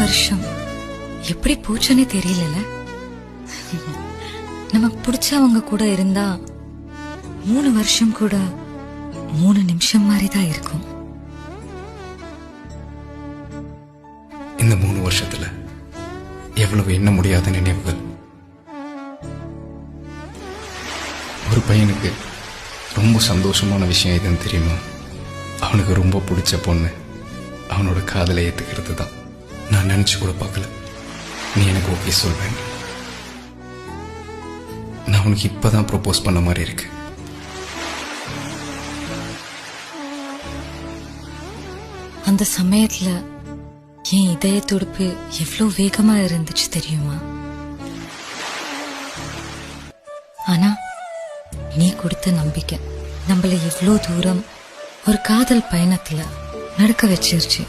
வருஷம் எப்படி போச்சுன்னே தெரியல. நமக்கு பிடிச்சவங்க கூட இருந்தா 3 வருஷம் கூட 3 நிமிஷம் மாதிரி தான் இருக்கும். இந்த 3 வருஷத்துல எவ்வளவு எண்ண முடியாத நினைவுகள். ஒரு பையனுக்கு ரொம்ப சந்தோஷமான விஷயம் எதுன்னு தெரியுமா? அவனுக்கு ரொம்ப பிடிச்ச பொண்ணு அவனோட காதலை ஏத்துக்கிறது தான். நான் நினைச்சு கூட பார்க்கல நீ எனக்கு ஓகே சொல்வேன். நான் உனக்கு இப்பதான் ப்ரொபோஸ் பண்ண மாதிரி இருக்கு. அந்த சமயத்துல என் இதய துடிப்பு எவ்வளவு வேகமா இருந்துச்சு தெரியுமா? ஆனா நீ கொடுத்த நம்பிக்கை நம்மள எவ்வளவு தூரம் ஒரு காதல் பயணத்துல நடக்க வச்சிருச்சு.